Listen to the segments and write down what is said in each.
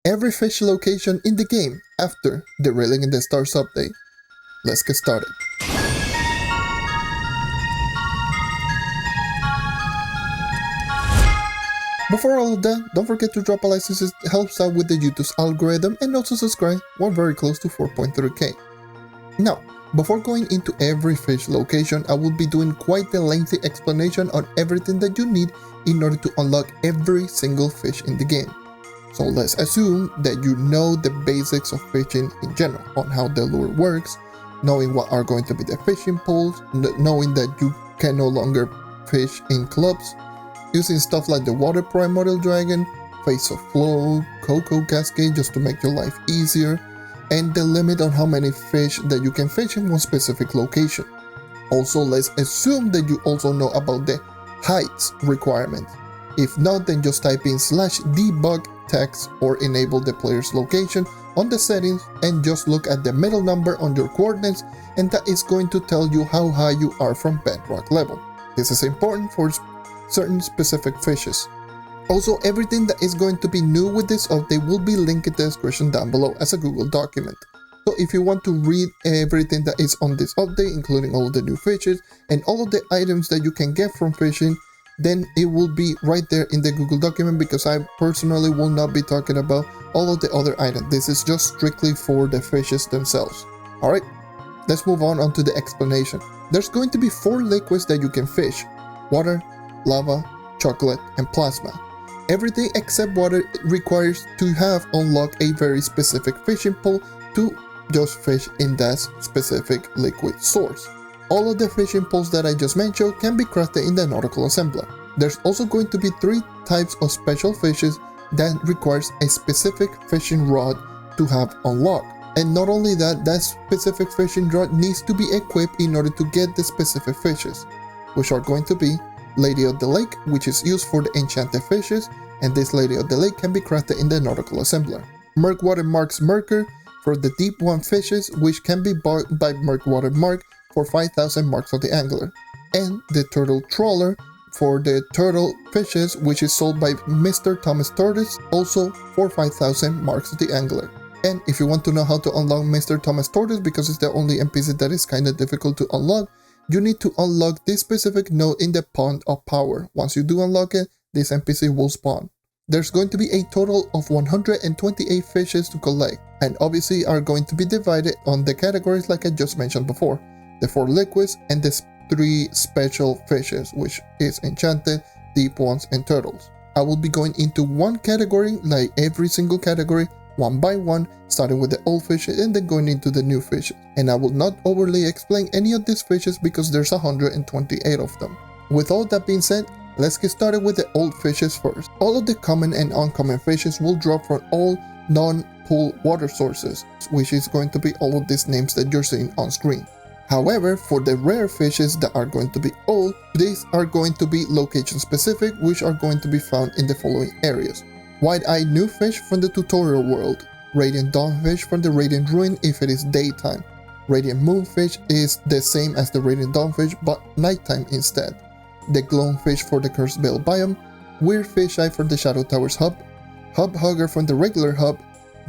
every fish location in the game after the Reeling in the Stars update. Let's get started. Before all of that, don't forget to drop a like since it helps out with the YouTube's algorithm, and also subscribe, we're very close to 4.3k. Now, before going into every fish location, I will be doing quite the lengthy explanation on everything that you need in order to unlock every single fish in the game. So let's assume that you know the basics of fishing in general, on how the lure works, knowing what are going to be the fishing poles, knowing that you can no longer fish in clubs, using stuff like the water primordial dragon, face of flow, cocoa cascade just to make your life easier, and the limit on how many fish that you can fish in one specific location. Also, let's assume that you also know about the heights requirement. If not, then just type in /debug text or enable the player's location on the settings and just look at the middle number on your coordinates, and that is going to tell you how high you are from bedrock level. This is important for certain specific fishes. Also, everything that is going to be new with this update will be linked in the description down below as a Google document. So if you want to read everything that is on this update, including all of the new fishes and all of the items that you can get from fishing, then it will be right there in the Google document, because I personally will not be talking about all of the other items. This is just strictly for the fishes themselves. Alright, let's move on to the explanation. There's going to be 4 liquids that you can fish: water, lava, chocolate, and plasma. Everything except water requires to have unlocked a very specific fishing pole to just fish in that specific liquid source. All of the fishing poles that I just mentioned can be crafted in the nautical assembler. There's also going to be 3 types of special fishes that requires a specific fishing rod to have unlocked. And not only that, that specific fishing rod needs to be equipped in order to get the specific fishes, which are going to be Lady of the Lake, which is used for the Enchanted Fishes, and this Lady of the Lake can be crafted in the nautical assembler. Murkwater Mark's Merker for the deep one fishes, which can be bought by Murkwater Mark for 5,000 marks of the angler, and the Turtle Trawler for the turtle fishes, which is sold by Mr. Thomas Tortoise, also for 5,000 marks of the angler. And if you want to know how to unlock Mr. Thomas Tortoise, because it's the only NPC that is kinda difficult to unlock, you need to unlock this specific node in the Pond of Power. Once you do unlock it, this NPC will spawn. There's going to be a total of 128 fishes to collect, and obviously are going to be divided on the categories like I just mentioned before: the 4 liquids and the 3 special fishes, which is enchanted, deep ones, and turtles. I will be going into one category, like every single category, one by one, starting with the old fishes and then going into the new fishes. And I will not overly explain any of these fishes because there's 128 of them. With all that being said, let's get started with the old fishes first. All of the common and uncommon fishes will drop from all non-pool water sources, which is going to be all of these names that you're seeing on screen. However, for the rare fishes that are going to be old, these are going to be location specific, which are going to be found in the following areas: Wide-eyed new fish from the tutorial world, Radiant Dawnfish from the Radiant Ruin if it is daytime. Radiant Moonfish is the same as the Radiant Dawnfish but nighttime instead. The Glowfish for the Cursed Veil biome, Weird Fish Eye from the Shadow Towers hub, Hub Hugger from the regular hub,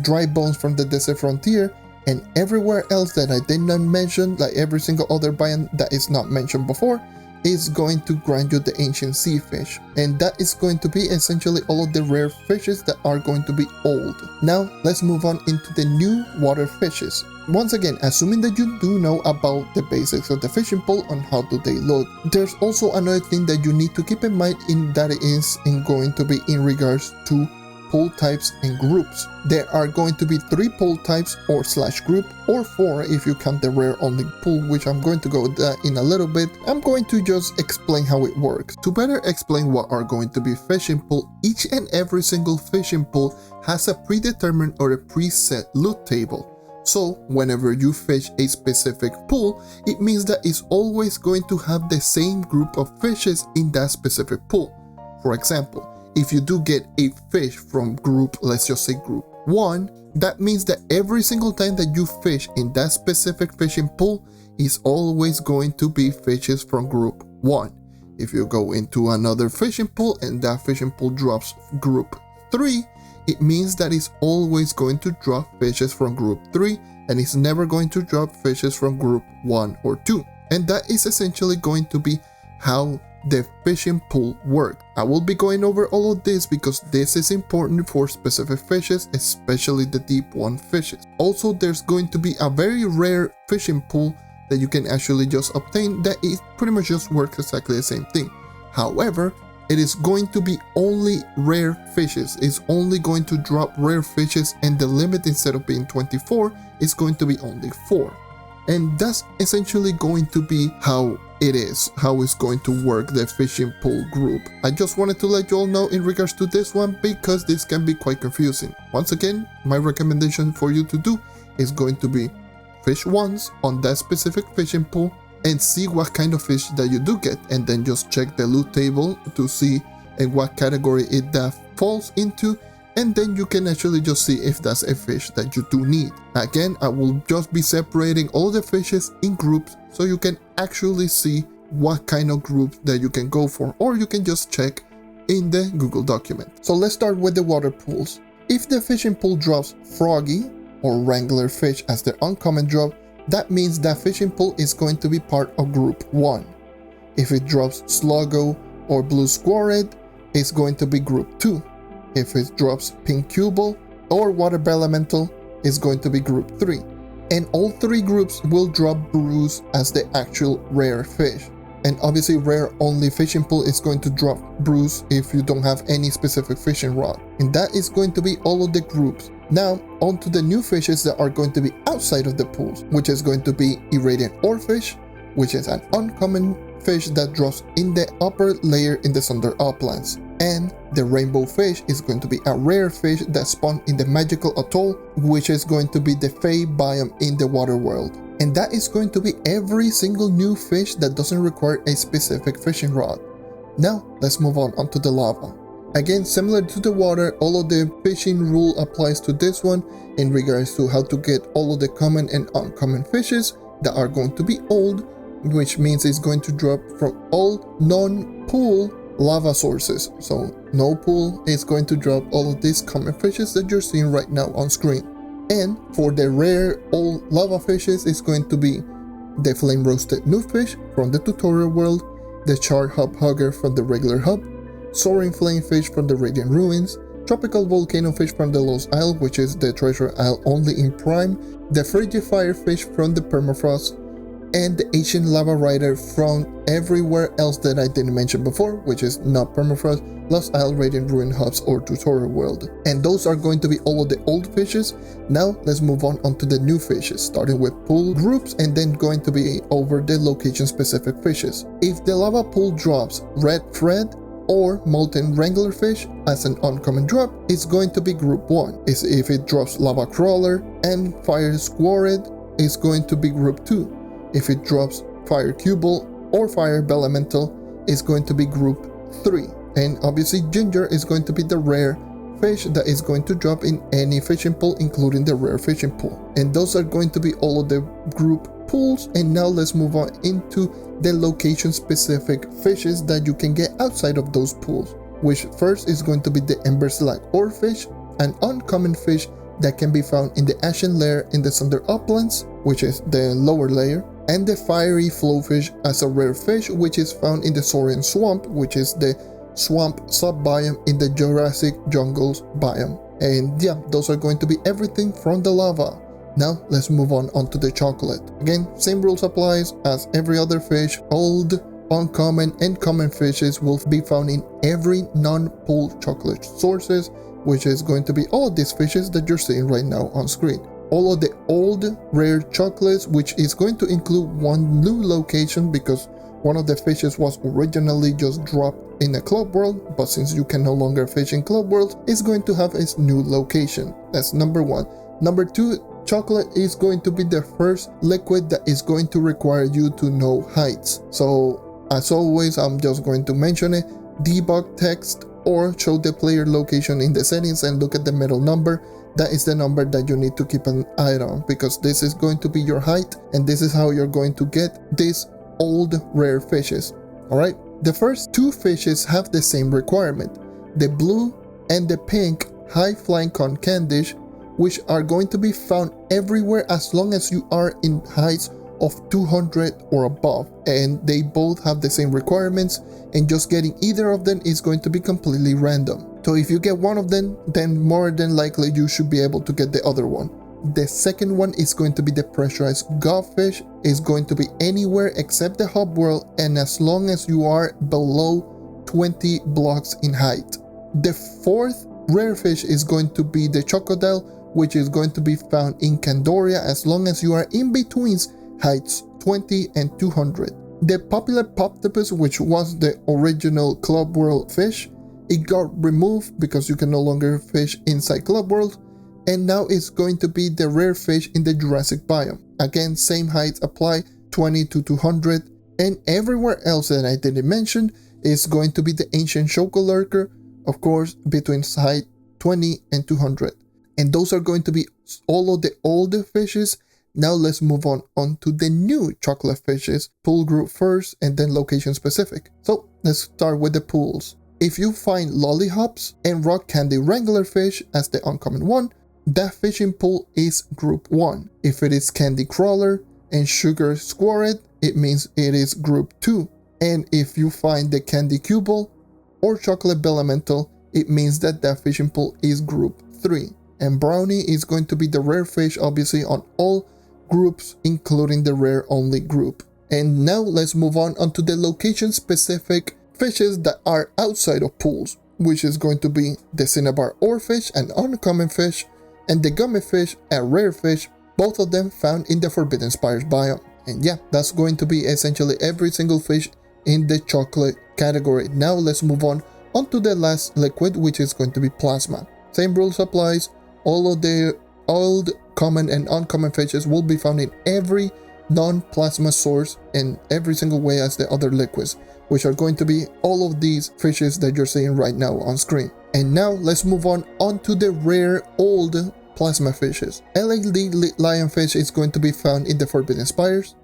Dry Bones from the Desert Frontier, and everywhere else that I did not mention, like every single other biome that is not mentioned before, is going to grant you the Ancient Sea Fish, and that is going to be essentially all of the rare fishes that are going to be old. Now let's move on into the new water fishes. Once again, assuming that you do know about the basics of the fishing pole on how do they look, there's also another thing that you need to keep in mind, in that it is going to be in regards to pool types and groups. There are going to be 3 pool types or /group, or 4 if you count the rare only pool, which I'm going to go with that in a little bit. I'm going to just explain how it works. To better explain what are going to be fishing pool, each and every single fishing pool has a predetermined or a preset loot table. So whenever you fish a specific pool, it means that it's always going to have the same group of fishes in that specific pool. For example, if you do get a fish from group, let's just say group 1, that means that every single time that you fish in that specific fishing pool is always going to be fishes from group 1. If you go into another fishing pool and that fishing pool drops group 3, it means that it's always going to drop fishes from group 3 and it's never going to drop fishes from group 1 or 2. And that is essentially going to be how the fishing pool works. I will be going over all of this because this is important for specific fishes, especially the deep one fishes. Also, there's going to be a very rare fishing pool that you can actually just obtain that it pretty much just works exactly the same thing. However, it is going to be only rare fishes. It's only going to drop rare fishes, and the limit, instead of being 24, is going to be only 4. And that's essentially going to be how it is, how it's going to work, the fishing pool group. I just wanted to let you all know in regards to this one because this can be quite confusing. Once again, my recommendation for you to do is going to be fish once on that specific fishing pool and see what kind of fish that you do get, and then just check the loot table to see in what category that falls into, and then you can actually just see if that's a fish that you do need. Again, I will just be separating all the fishes in groups so you can actually see what kind of group that you can go for, or you can just check in the Google document. So let's start with the water pools. If the fishing pool drops froggy or wrangler fish as their uncommon drop, that means that fishing pool is going to be part of group 1. If it drops sluggo or blue squared, it's going to be group 2. If it drops pink cubal or water elemental, it's going to be group 3. And all 3 groups will drop bruise as the actual rare fish. And obviously rare only fishing pool is going to drop bruise if you don't have any specific fishing rod. And that is going to be all of the groups. Now on to the new fishes that are going to be outside of the pools, which is going to be irradiant oarfish, which is an uncommon fish that drops in the upper layer in the Sunder Uplands. And the rainbow fish is going to be a rare fish that spawned in the magical atoll, which is going to be the Fey biome in the water world. And that is going to be every single new fish that doesn't require a specific fishing rod. Now let's move on onto the lava. Again, similar to the water, all of the fishing rule applies to this one in regards to how to get all of the common and uncommon fishes that are going to be old, which means it's going to drop from all non-pool lava sources. So no pool is going to drop all of these common fishes that you're seeing right now on screen. And for the rare old lava fishes, it's going to be the flame roasted newfish from the tutorial world, the charred hub hugger from the regular hub, soaring flame fish from the radiant ruins, tropical volcano fish from the Lost Isle, which is the treasure isle only in Prime, the Frigifier fish from the permafrost, and the Asian lava rider from everywhere else that I didn't mention before, which is not permafrost, Lost Isle, radiant ruin hubs, or tutorial world. And those are going to be all of the old fishes. Now let's move on onto the new fishes, starting with pool groups and then going to be over the location specific fishes. If the lava pool drops red thread or molten wrangler fish as an uncommon drop, it's going to be group 1. If it drops lava crawler and fire squared, it's going to be group 2. If it drops fire cubal or fire elemental, it's going to be group 3. And obviously ginger is going to be the rare fish that is going to drop in any fishing pool, including the rare fishing pool. And those are going to be all of the group pools. And now let's move on into the location specific fishes that you can get outside of those pools, which first is going to be the ember slag oarfish, an uncommon fish that can be found in the ashen layer in the Sunder Uplands, which is the lower layer, and the fiery flowfish as a rare fish, which is found in the Saurian swamp, which is the swamp sub-biome in the Jurassic jungles biome. And yeah, those are going to be everything from the lava. Now let's move on onto the chocolate. Again, same rules applies as every other fish. Old, uncommon, and common fishes will be found in every non-pool chocolate sources, which is going to be all of these fishes that you're seeing right now on screen. All of the old rare chocolates, which is going to include one new location because one of the fishes was originally just dropped in a club world, but since you can no longer fish in club worlds, it's going to have its new location. That's number 1. Number 2, chocolate is going to be the first liquid that is going to require you to know heights. So as always, I'm just going to mention it, debug text or show the player location in the settings and look at the middle number. That is the number that you need to keep an eye on, because this is going to be your height and this is how you're going to get these old rare fishes. Alright, the first 2 fishes have the same requirement. The blue and the pink high-flying con candish, which are going to be found everywhere as long as you are in heights of 200 or above, and they both have the same requirements, and just getting either of them is going to be completely random. So if you get one of them, then more than likely you should be able to get the other one. The second one is going to be the pressurized godfish. Is going to be anywhere except the hub world, and as long as you are below 20 blocks in height. The fourth rare fish is going to be the crocodile, which is going to be found in Candoria as long as you are in between heights 20 and 200. The popular Poptopus, which was the original Club World fish, it got removed because you can no longer fish inside Club World, and now it's going to be the rare fish in the Jurassic biome. Again, same heights apply, 20 to 200, and everywhere else that I didn't mention is going to be the ancient Chocolurker, of course, between height 20 and 200. And those are going to be all of the older fishes. Now let's move on to the new chocolate fishes, pool group first and then location specific. So let's start with the pools. If you find lollipops and rock candy wrangler fish as the uncommon one, that fishing pool is group 1. If it is candy crawler and sugar squirrel, it means it is group 2. And if you find the candy cubble or chocolate bellamental, it means that fishing pool is group 3. And brownie is going to be the rare fish, obviously, on all groups, including the rare only group. And now let's move on to the location specific fishes that are outside of pools, which is going to be the cinnabar oarfish, an uncommon fish, and the gummy fish, a rare fish, both of them found in the Forbidden Spires biome. And yeah, that's going to be essentially every single fish in the chocolate category. Now let's move on to the last liquid, which is going to be plasma. Same rules applies. All of the old, common, and uncommon fishes will be found in every non-plasma source in every single way as the other liquids, which are going to be all of these fishes that you're seeing right now on screen. And now let's move on to the rare old plasma fishes. LED lionfish is going to be found in the Forbidden Spires.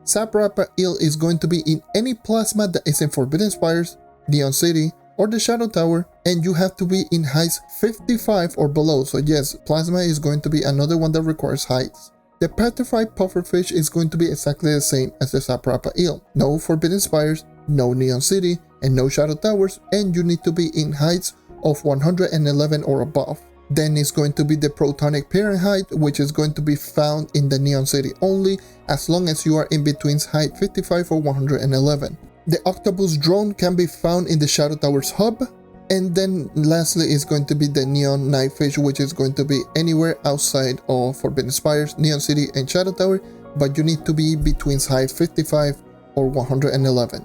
Saprapa eel is going to be in any plasma that is in Forbidden Spires, Neon City, or the Shadow Tower, and you have to be in heights 55 or below. So yes, plasma is going to be another one that requires heights. The petrified pufferfish is going to be exactly the same as the Saprapa eel. No Forbidden Spires, no Neon City, and no Shadow Towers, and you need to be in heights of 111 or above. Then it's going to be the protonic Pyrenhide, which is going to be found in the Neon City only, as long as you are in between height 55 or 111. The octopus drone can be found in the Shadow Towers hub. And then lastly is going to be the neon knifefish, which is going to be anywhere outside of Forbidden Spires, Neon City, and Shadow Tower, but you need to be between height 55 or 111.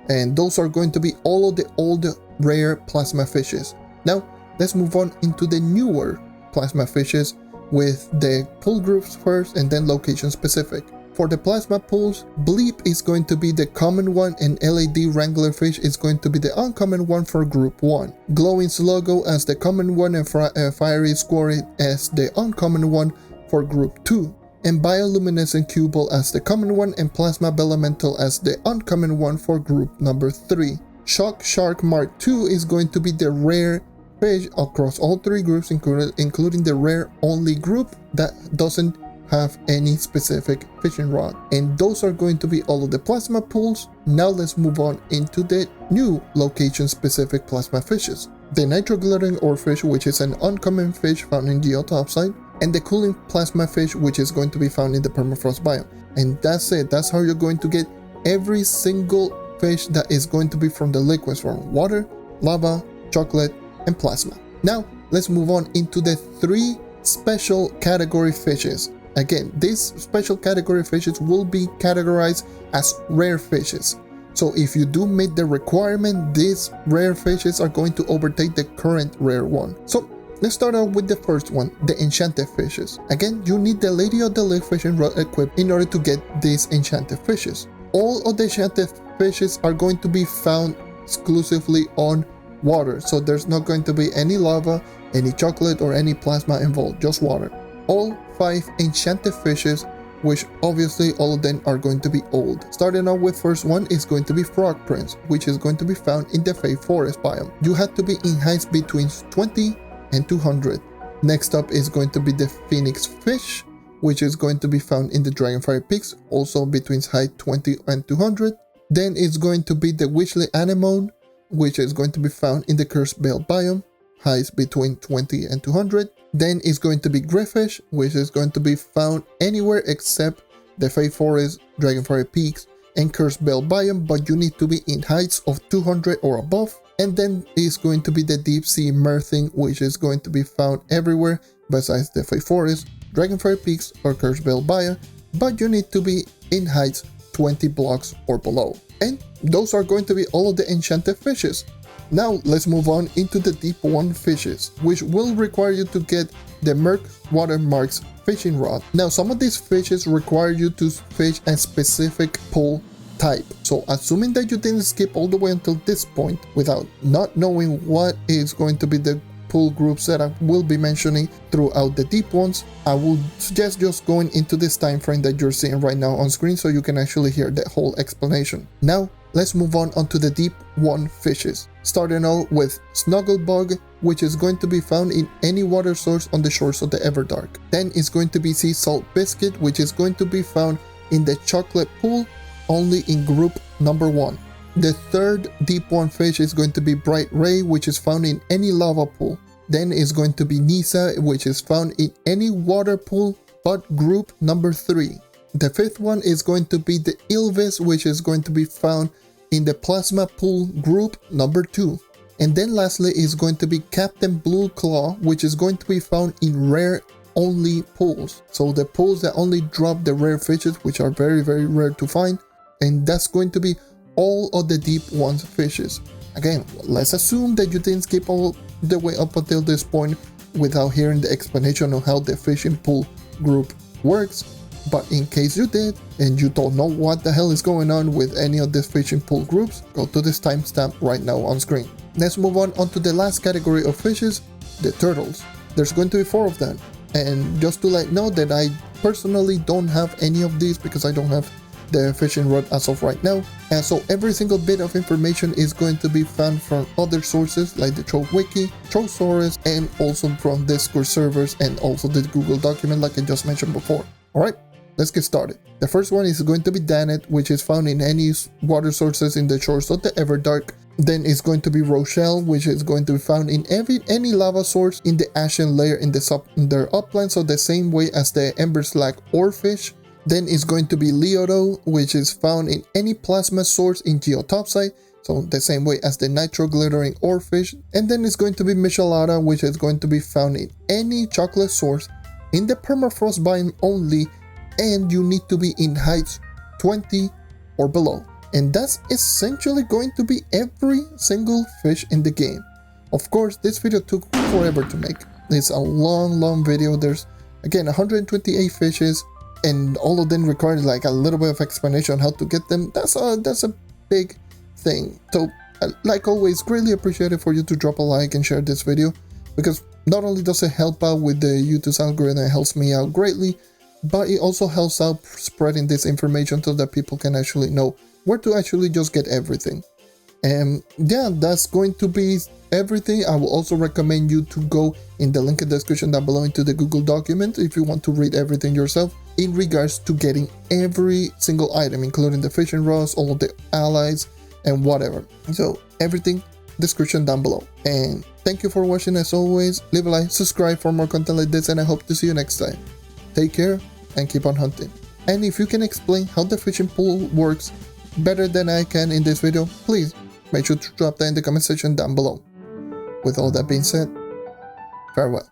And those are going to be all of the old rare plasma fishes. Now let's move on into the newer plasma fishes with the pool groups first and then location specific. For the plasma pools, Bleep is going to be the common one and LED Wrangler fish is going to be the uncommon one for group 1. Glowing Sluggo as the common one and Fiery Squirrel as the uncommon one for group 2. And Bioluminescent Cubble as the common one and Plasma Bellamental as the uncommon one for group number 3. Shock Shark Mark II is going to be the rare fish across all 3 groups, including the rare only group that doesn't have any specific fishing rod. And those are going to be all of the plasma pools. Now let's move on into the new location specific plasma fishes. The nitroglittering oarfish, which is an uncommon fish found in geotopside, and the cooling plasma fish, which is going to be found in the permafrost biome. And that's it. That's how you're going to get every single fish that is going to be from the liquids, from water, lava, chocolate, and plasma. Now let's move on into the 3 special category fishes. Again, these special category fishes will be categorized as rare fishes. So if you do meet the requirement, these rare fishes are going to overtake the current rare one. So let's start out with the first one, the Enchanted Fishes. Again, you need the Lady of the Lake fishing rod equipped in order to get these Enchanted Fishes. All of the Enchanted Fishes are going to be found exclusively on water. So there's not going to be any lava, any chocolate, or any plasma involved, just water. All 5 Enchanted Fishes, which obviously all of them are going to be old. Starting out with first one is going to be Frog Prince, which is going to be found in the Fey Forest biome. You have to be in heights between 20 and 200. Next up is going to be the phoenix fish, which is going to be found in the Dragonfire Peaks, also between height 20 and 200. Then it's going to be the Wishley anemone, which is going to be found in the Cursed Bale biome, heights between 20 and 200. Then it's going to be Greyfish, which is going to be found anywhere except the Fey Forest, Dragonfire Peaks, and Cursed Bale biome, but you need to be in heights of 200 or above. And then is going to be the Deep Sea Merthing, which is going to be found everywhere besides the Fey Forest, Dragonfire Peaks, or Cursed Bale biome, but you need to be in heights 20 blocks or below. And those are going to be all of the enchanted fishes. Now let's move on into the deep one fishes, which will require you to get the Merc Watermarks fishing rod. Now some of these fishes require you to fish a specific pool type. So assuming that you didn't skip all the way until this point without not knowing what is going to be the pool groups that I will be mentioning throughout the deep ones, I would suggest just going into this time frame that you're seeing right now on screen so you can actually hear the whole explanation. Now let's move on onto the deep one fishes, starting out with Snugglebug, which is going to be found in any water source on the shores of the Everdark. Then it's going to be Sea Salt Biscuit, which is going to be found in the Chocolate Pool, only in group number 1. The third deep one fish is going to be Bright Ray, which is found in any lava pool. Then is going to be Nisa, which is found in any water pool but group number 3. The fifth one is going to be the Ilvis, which is going to be found in the Plasma Pool group number 2. And then lastly is going to be Captain Blue Claw, which is going to be found in rare only pools. So the pools that only drop the rare fishes, which are very, very rare to find. And that's going to be all of the deep ones fishes. Again, let's assume that you didn't skip all the way up until this point without hearing the explanation of how the fishing pool group works. But in case you did and you don't know what the hell is going on with any of these fishing pool groups, go to this timestamp right now on screen. Let's move on onto the last category of fishes, the turtles. There's going to be 4 of them. And just to let you know that I personally don't have any of these because I don't have the fishing rod as of right now, and so every single bit of information is going to be found from other sources like the Trove Wiki, Trovesaurus, and also from Discord servers and also the Google document like I just mentioned before. Alright, let's get started. The first one is going to be Danet, which is found in any water sources in the shores of the Everdark. Then it's going to be Rochelle, which is going to be found in any lava source in the Ashen layer in their upland, so the same way as the Ember Slag Oarfish. Then it's going to be Leodo, which is found in any plasma source in Geotopside, so the same way as the Nitro Glittering Oarfish. And then it's going to be Michelada, which is going to be found in any chocolate source in the Permafrost biome only, and you need to be in heights 20 or below. And that's essentially going to be every single fish in the game. Of course, this video took forever to make. It's a long video. There's again 128 fishes, and all of them require like a little bit of explanation on how to get them. That's a big thing. So like always, greatly appreciated for you to drop a like and share this video, because not only does it help out with the YouTube's algorithm, it helps me out greatly, but it also helps out spreading this information so that people can actually know where to actually just get everything. And yeah, that's going to be everything. I will also recommend you to go in the link in the description down below into the Google document if you want to read everything yourself in regards to getting every single item, including the fishing rods, all of the allies, and whatever. So everything, description down below. And thank you for watching as always. Leave a like, subscribe for more content like this, and I hope to see you next time. Take care and keep on hunting. And if you can explain how the fishing pool works better than I can in this video, please make sure to drop that in the comment section down below. With all that being said, farewell.